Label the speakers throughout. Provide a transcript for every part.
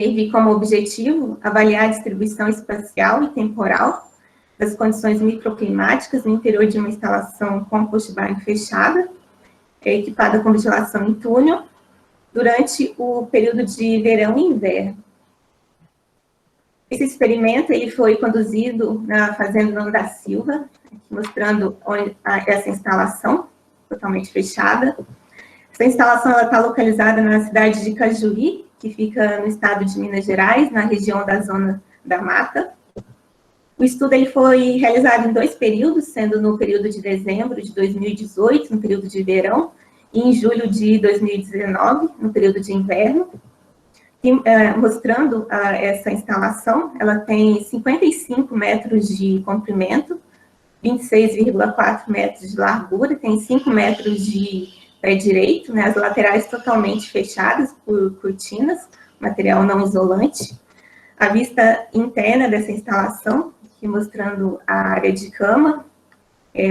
Speaker 1: teve como objetivo avaliar a distribuição espacial e temporal das condições microclimáticas no interior de uma instalação compost barn fechada, equipada com ventilação em túnel, durante o período de verão e inverno. Esse experimento ele foi conduzido na Fazenda Nona da Silva, aqui mostrando essa instalação, totalmente fechada. Essa instalação está localizada na cidade de Cajuí, que fica no estado de Minas Gerais, na região da Zona da Mata. O estudo ele foi realizado em 2 períodos, sendo no período de dezembro de 2018, no período de verão, e em julho de 2019, no período de inverno. E, mostrando essa instalação, ela tem 55 metros de comprimento, 26,4 metros de largura, tem 5 metros de pé direito, né, as laterais totalmente fechadas por cortinas, material não isolante. A vista interna dessa instalação, aqui mostrando a área de cama,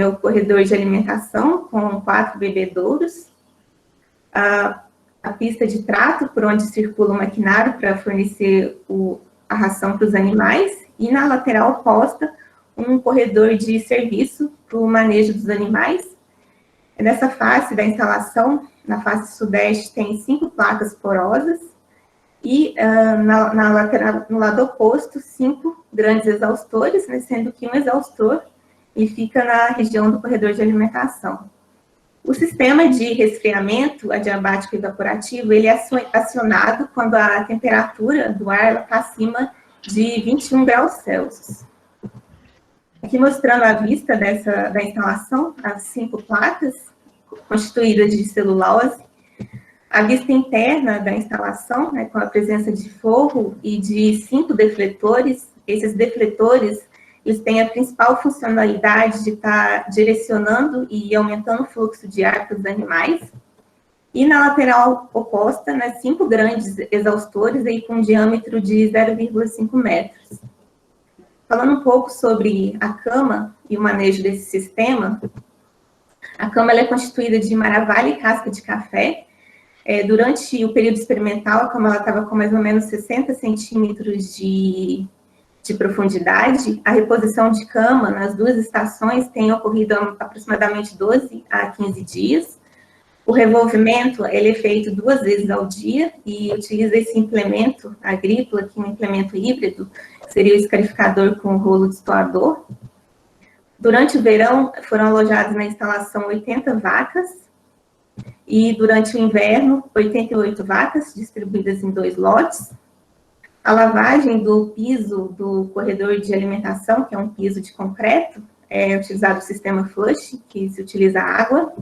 Speaker 1: o corredor de alimentação com 4 bebedouros, a pista de trato, por onde circula o maquinário para fornecer a ração para os animais, e na lateral oposta, um corredor de serviço para o manejo dos animais. Nessa face da instalação, na face sudeste, tem 5 placas porosas, e na lateral, no lado oposto, 5 grandes exaustores, né, sendo que um exaustor ele fica na região do corredor de alimentação. O sistema de resfriamento adiabático evaporativo, ele é acionado quando a temperatura do ar está acima de 21 graus Celsius. Aqui mostrando a vista da instalação, as 5 placas, constituídas de celulose, a vista interna da instalação, né, com a presença de forro e de 5 defletores. Esses defletores, eles têm a principal funcionalidade de estar direcionando e aumentando o fluxo de ar para os animais. E na lateral oposta, né, 5 grandes exaustores aí com um diâmetro de 0,5 metros. Falando um pouco sobre a cama e o manejo desse sistema, a cama ela é constituída de maravalha e casca de café. Durante o período experimental, a cama estava com mais ou menos 60 centímetros de profundidade. A reposição de cama nas 2 estações tem ocorrido há aproximadamente 12 a 15 dias. O revolvimento ele é feito 2 vezes ao dia e utiliza esse implemento agrícola, que é um implemento híbrido, que seria o escarificador com rolo destoador. Durante o verão, foram alojadas na instalação 80 vacas, e durante o inverno, 88 vacas, distribuídas em 2 lotes. A lavagem do piso do corredor de alimentação, que é um piso de concreto, é utilizado o sistema flush, que se utiliza água,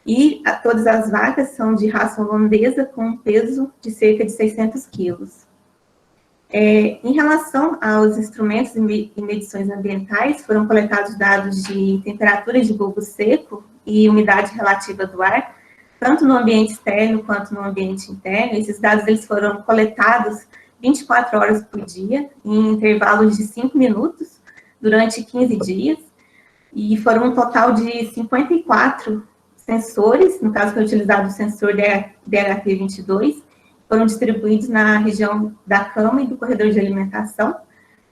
Speaker 1: e todas as vacas são de raça holandesa, com um peso de cerca de 600 quilos. Em relação aos instrumentos e medições ambientais, foram coletados dados de temperatura de bulbo seco e umidade relativa do ar, tanto no ambiente externo quanto no ambiente interno. Esses dados eles foram coletados 24 horas por dia, em intervalos de 5 minutos, durante 15 dias, e foram um total de 54 sensores, no caso foi utilizado o sensor DHT-22, foram distribuídos na região da cama e do corredor de alimentação,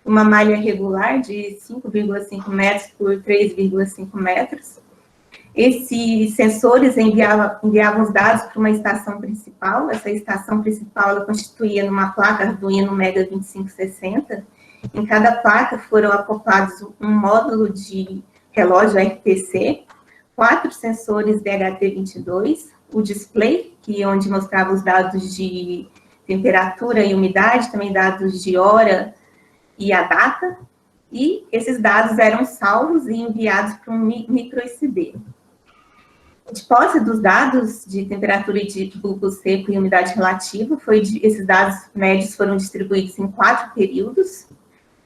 Speaker 1: uma malha regular de 5,5 metros por 3,5 metros. Esses sensores enviavam os dados para uma estação principal. Essa estação principal ela constituía numa placa Arduino Mega 2560. Em cada placa foram acoplados um módulo de relógio RTC, 4 sensores DHT-22, o display, que é onde mostrava os dados de temperatura e umidade, também dados de hora e a data, e esses dados eram salvos e enviados para um micro SD. De posse dos dados de temperatura e de bulbo seco e umidade relativa, esses dados médios foram distribuídos em 4 períodos,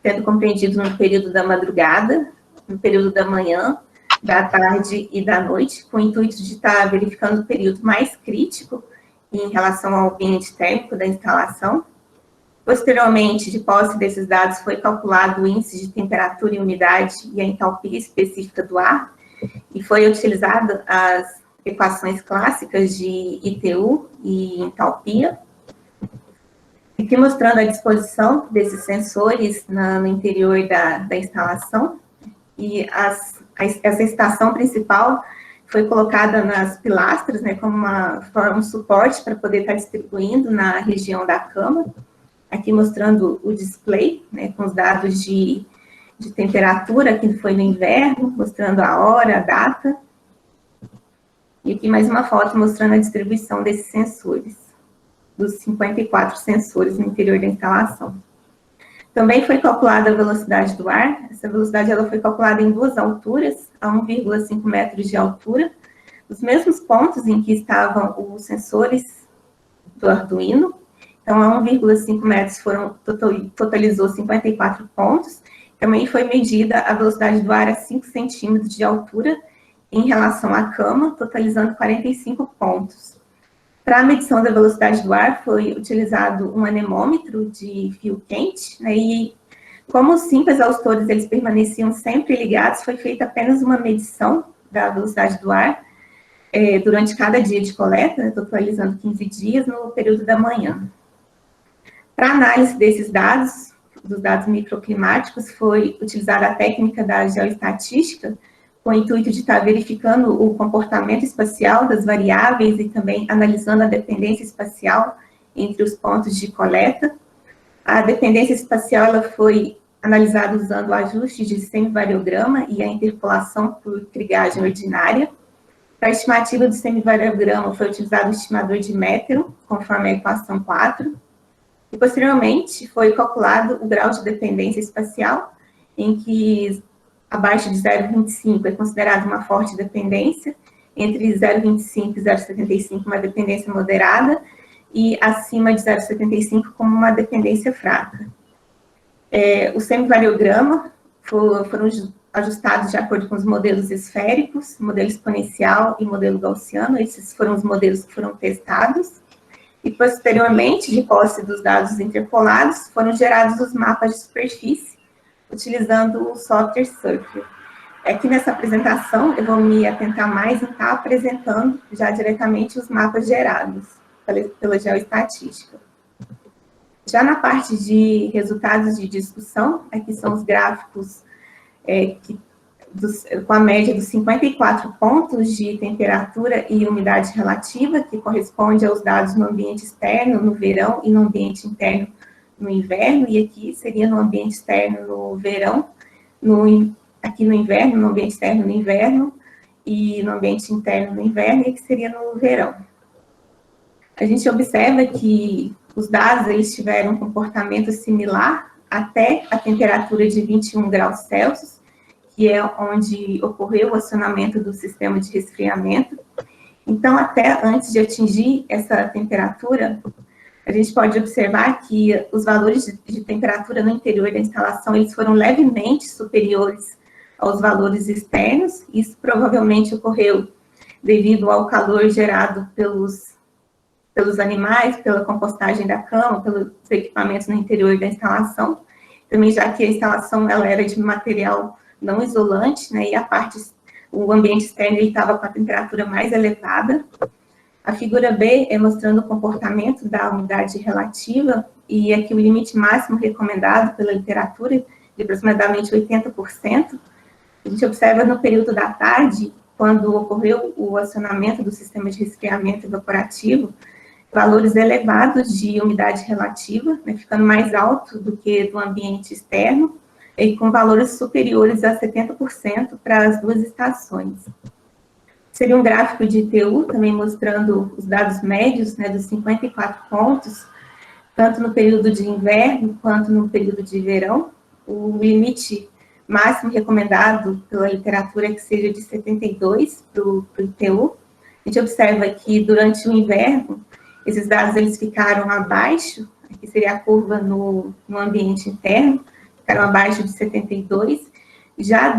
Speaker 1: sendo compreendidos no período da madrugada, no período da manhã, da tarde e da noite, com o intuito de estar verificando o período mais crítico em relação ao ambiente térmico da instalação. Posteriormente, de posse desses dados, foi calculado o índice de temperatura e umidade e a entalpia específica do ar, e foi utilizado as equações clássicas de ITU e entalpia. Aqui mostrando a disposição desses sensores no interior da instalação, e essa estação principal foi colocada nas pilastras, né, como um suporte para poder estar distribuindo na região da cama. Aqui mostrando o display, né, com os dados de temperatura, que foi no inverno, mostrando a hora, a data. E aqui mais uma foto mostrando a distribuição desses sensores, dos 54 sensores no interior da instalação. Também foi calculada a velocidade do ar. Essa velocidade ela foi calculada em duas alturas, a 1,5 metros de altura, os mesmos pontos em que estavam os sensores do Arduino. Então, a 1,5 metros totalizou 54 pontos. Também foi medida a velocidade do ar a 5 centímetros de altura em relação à cama, totalizando 45 pontos. Para a medição da velocidade do ar, foi utilizado um anemômetro de fio quente, né, e como os 5 exaustores eles permaneciam sempre ligados, foi feita apenas uma medição da velocidade do ar durante cada dia de coleta, né, totalizando 15 dias no período da manhã. Para análise desses dados, dos dados microclimáticos, foi utilizada a técnica da geoestatística, com o intuito de estar verificando o comportamento espacial das variáveis e também analisando a dependência espacial entre os pontos de coleta. A dependência espacial ela foi analisada usando o ajuste de semivariograma e a interpolação por trigagem ordinária. Para a estimativa do semivariograma foi utilizado o estimador de Métero, conforme a equação 4. E, posteriormente, foi calculado o grau de dependência espacial, em que abaixo de 0,25 é considerado uma forte dependência, entre 0,25 e 0,75 uma dependência moderada, e acima de 0,75 como uma dependência fraca. O semivariograma foram ajustados de acordo com os modelos esféricos, modelo exponencial e modelo gaussiano. Esses foram os modelos que foram testados. E, posteriormente, de posse dos dados interpolados, foram gerados os mapas de superfície, utilizando o software Surfer. Aqui nessa apresentação, eu vou me atentar mais em estar apresentando já diretamente os mapas gerados pela geoestatística. Já na parte de resultados de discussão, aqui são os gráficos com a média dos 54 pontos de temperatura e umidade relativa, que corresponde aos dados no ambiente externo, no verão, e no ambiente interno, no inverno, e aqui seria no ambiente externo, no verão, aqui no inverno, no ambiente externo, no inverno, e no ambiente interno, no inverno, e aqui seria no verão. A gente observa que os dados eles tiveram um comportamento similar até a temperatura de 21 graus Celsius, que é onde ocorreu o acionamento do sistema de resfriamento. Então, até antes de atingir essa temperatura, a gente pode observar que os valores de temperatura no interior da instalação eles foram levemente superiores aos valores externos. Isso provavelmente ocorreu devido ao calor gerado pelos animais, pela compostagem da cama, pelos equipamentos no interior da instalação. Também já que a instalação ela era de material não isolante, né, e o ambiente externo estava com a temperatura mais elevada. A figura B é mostrando o comportamento da umidade relativa, e aqui o limite máximo recomendado pela literatura, de aproximadamente 80%. A gente observa no período da tarde, quando ocorreu o acionamento do sistema de resfriamento evaporativo, valores elevados de umidade relativa, né, ficando mais alto do que do ambiente externo, e com valores superiores a 70% para as duas estações. Seria um gráfico de ITU, também mostrando os dados médios, né, dos 54 pontos, tanto no período de inverno quanto no período de verão. O limite máximo recomendado pela literatura é que seja de 72 para o ITU. A gente observa que durante o inverno, esses dados eles ficaram abaixo, aqui seria a curva no ambiente interno, ficaram abaixo de 72. Já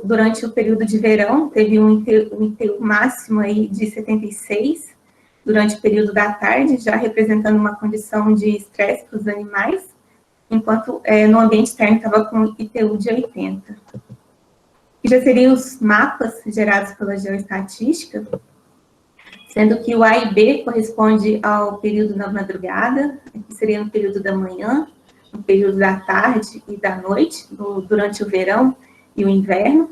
Speaker 1: durante o período de verão, teve um ITU máximo aí de 76, durante o período da tarde, já representando uma condição de estresse para os animais, enquanto no ambiente externo estava com ITU de 80. E já seriam os mapas gerados pela geoestatística. sendo que o A e B corresponde ao período da madrugada, que seria no período da manhã, no período da tarde e da noite, durante o verão e o inverno.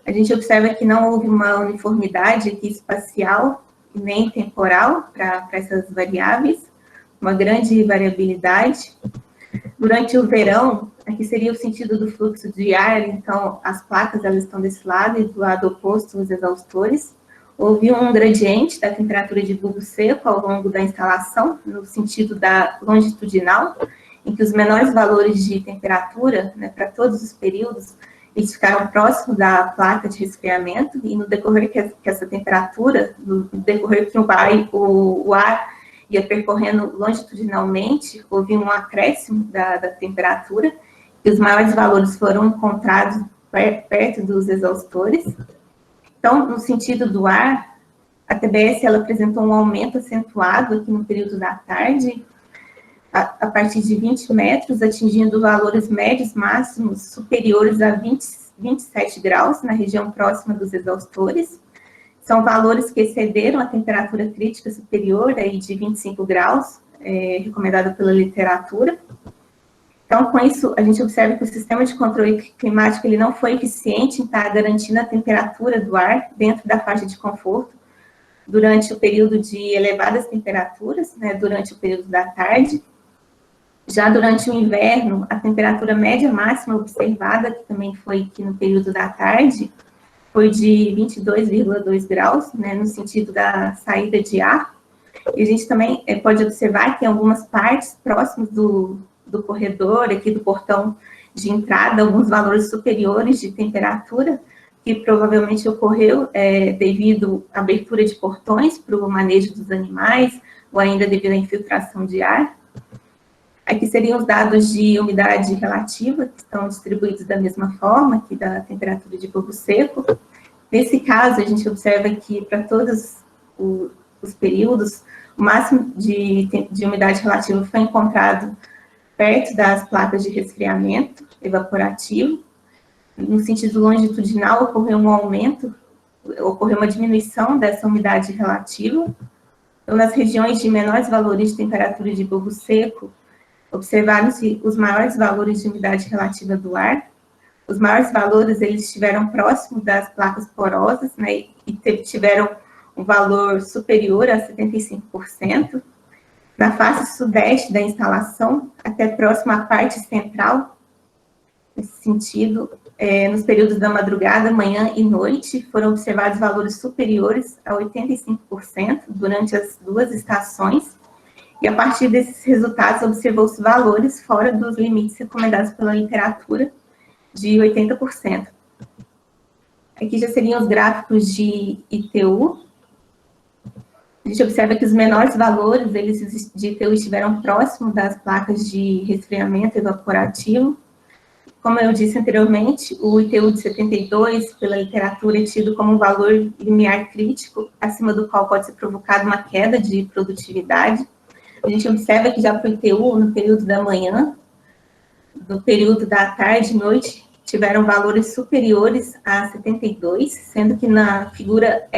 Speaker 1: A gente observa que não houve uma uniformidade aqui espacial nem temporal para essas variáveis, uma grande variabilidade. Durante o verão, aqui seria o sentido do fluxo de ar, então as placas elas estão desse lado e do lado oposto os exaustores. Houve um gradiente da temperatura de bulbo seco ao longo da instalação, no sentido da longitudinal, em que os menores valores de temperatura, né, para todos os períodos, eles ficaram próximos da placa de resfriamento, e no decorrer que essa temperatura, no decorrer que o ar ia percorrendo longitudinalmente, houve um acréscimo da temperatura, e os maiores valores foram encontrados perto dos exaustores. Então, no sentido do ar, a TBS ela apresentou um aumento acentuado aqui no período da tarde, a partir de 20 metros, atingindo valores médios máximos superiores a 27 graus na região próxima dos exaustores. São valores que excederam a temperatura crítica superior aí de 25 graus, recomendada pela literatura. Então, com isso, a gente observa que o sistema de controle climático ele não foi eficiente em estar garantindo a temperatura do ar dentro da faixa de conforto durante o período de elevadas temperaturas, né, durante o período da tarde. Já durante o inverno, a temperatura média máxima observada, que também foi aqui no período da tarde, foi de 22,2 graus, né, no sentido da saída de ar. E a gente também pode observar que em algumas partes próximas do corredor, aqui do portão de entrada, alguns valores superiores de temperatura, que provavelmente ocorreu devido à abertura de portões para o manejo dos animais, ou ainda devido à infiltração de ar. Aqui seriam os dados de umidade relativa, que estão distribuídos da mesma forma que da temperatura de bulbo seco. Nesse caso, a gente observa que para todos os períodos, o máximo de umidade relativa foi encontrado perto das placas de resfriamento evaporativo. No sentido longitudinal, ocorreu um aumento, ocorreu uma diminuição dessa umidade relativa. Então, nas regiões de menores valores de temperatura de bulbo seco, observaram-se os maiores valores de umidade relativa do ar. Os maiores valores, eles estiveram próximos das placas porosas, né, e tiveram um valor superior a 75%. Na face sudeste da instalação, até próximo à parte central, nesse sentido, nos períodos da madrugada, manhã e noite, foram observados valores superiores a 85% durante as duas estações, e a partir desses resultados observou-se valores fora dos limites recomendados pela literatura de 80%. Aqui já seriam os gráficos de ITU. A gente observa que os menores valores de ITU estiveram próximos das placas de resfriamento evaporativo. Como eu disse anteriormente, o ITU de 72, pela literatura, é tido como um valor limiar crítico, acima do qual pode ser provocada uma queda de produtividade. A gente observa que já para o ITU, no período da manhã, no período da tarde e noite, tiveram valores superiores a 72, sendo que na figura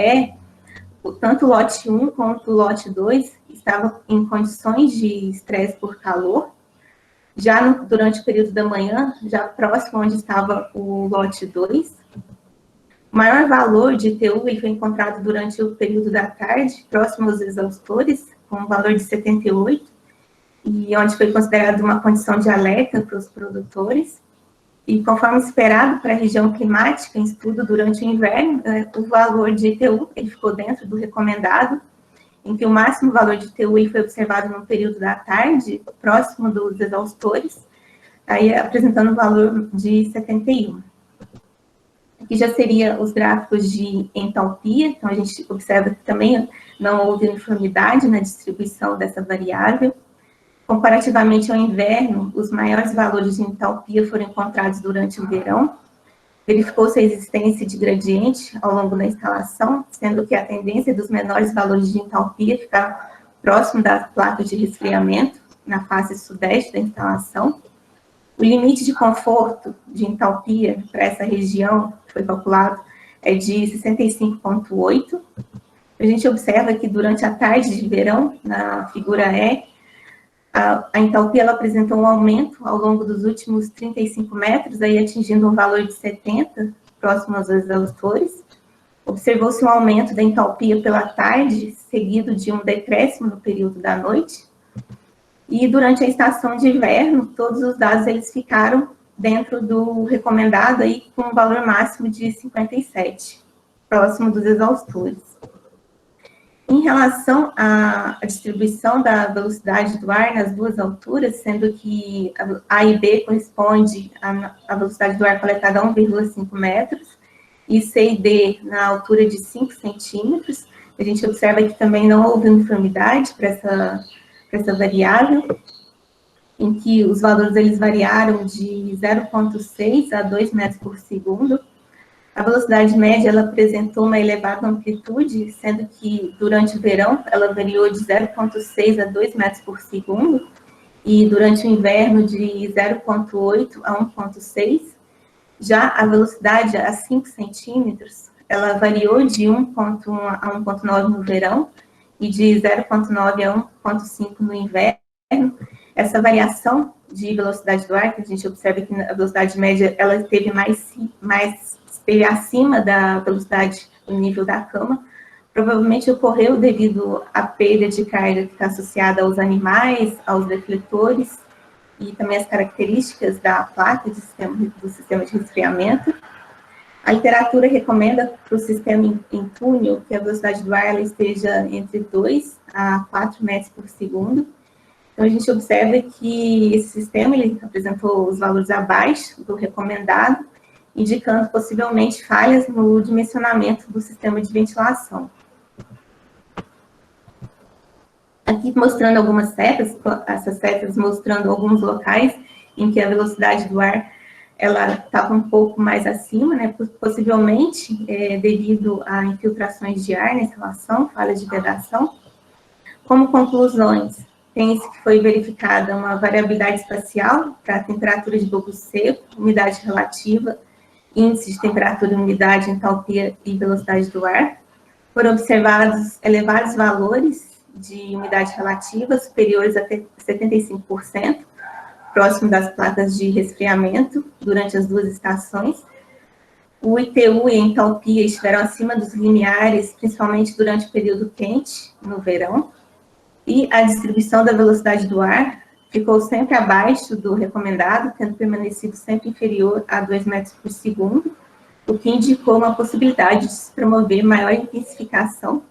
Speaker 1: tanto o lote 1 quanto o lote 2 estavam em condições de estresse por calor. Já durante o período da manhã, já próximo onde estava o lote 2. O maior valor de ITU foi encontrado durante o período da tarde, próximo aos exaustores, com um valor de 78, e onde foi considerado uma condição de alerta para os produtores. E conforme esperado para a região climática em estudo durante o inverno, o valor de ITU ele ficou dentro do recomendado, em que o máximo valor de ITU foi observado no período da tarde, próximo dos exaustores, aí apresentando um valor de 71. Aqui já seriam os gráficos de entalpia, então a gente observa que também não houve uniformidade na distribuição dessa variável. Comparativamente ao inverno, os maiores valores de entalpia foram encontrados durante o verão. Verificou-se a existência de gradiente ao longo da instalação, sendo que a tendência dos menores valores de entalpia ficar próximo das placas de resfriamento, na face sudeste da instalação. O limite de conforto de entalpia para essa região, que foi calculado, é de 65,8, A gente observa que durante a tarde de verão, na figura E, a entalpia ela apresentou um aumento ao longo dos últimos 35 metros, aí atingindo um valor de 70, próximo aos exaustores. Observou-se um aumento da entalpia pela tarde, seguido de um decréscimo no período da noite. E durante a estação de inverno, todos os dados eles ficaram dentro do recomendado, aí, com um valor máximo de 57, próximo dos exaustores. Em relação à distribuição da velocidade do ar nas duas alturas, sendo que A e B corresponde à velocidade do ar coletada a 1,5 metros, e C e D na altura de 5 centímetros, a gente observa que também não houve uniformidade para essa variável, em que os valores eles variaram de 0,6 a 2 metros por segundo. A velocidade média, ela apresentou uma elevada amplitude, sendo que durante o verão ela variou de 0,6 a 2 metros por segundo, e durante o inverno de 0,8 a 1,6. Já a velocidade a 5 centímetros, ela variou de 1,1 a 1,9 no verão, e de 0,9 a 1,5 no inverno. Essa variação de velocidade do ar, que a gente observa que a velocidade média, ela esteve mais acima da velocidade no nível da cama, provavelmente ocorreu devido à perda de carga que está associada aos animais, aos defletores, e também as características da placa do sistema de resfriamento. A literatura recomenda para o sistema em túnel que a velocidade do ar ela esteja entre 2 a 4 metros por segundo. Então, a gente observa que esse sistema ele apresentou os valores abaixo do recomendado, indicando possivelmente falhas no dimensionamento do sistema de ventilação. Aqui mostrando algumas setas, essas setas mostrando alguns locais em que a velocidade do ar ela estava um pouco mais acima, né, possivelmente devido a infiltrações de ar na instalação, falhas de vedação. Como conclusões, tem-se que foi verificada uma variabilidade espacial para a temperatura de bulbo seco, umidade relativa, índice de temperatura, umidade, entalpia e velocidade do ar. Foram observados elevados valores de umidade relativa, superiores a 75%, próximo das placas de resfriamento, durante as duas estações. O ITU e a entalpia estiveram acima dos limiares, principalmente durante o período quente, no verão. E a distribuição da velocidade do ar ficou sempre abaixo do recomendado, tendo permanecido sempre inferior a 2 metros por segundo, o que indicou uma possibilidade de se promover maior intensificação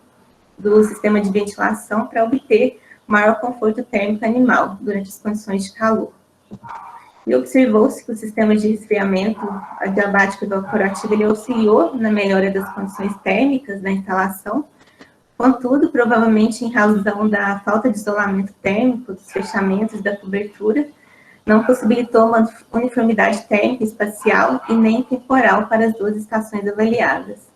Speaker 1: do sistema de ventilação para obter maior conforto térmico animal durante as condições de calor. E observou-se que o sistema de resfriamento adiabático evaporativo ele auxiliou na melhora das condições térmicas da instalação. Contudo, provavelmente em razão da falta de isolamento térmico, dos fechamentos da cobertura, não possibilitou uma uniformidade térmica espacial e nem temporal para as duas estações avaliadas.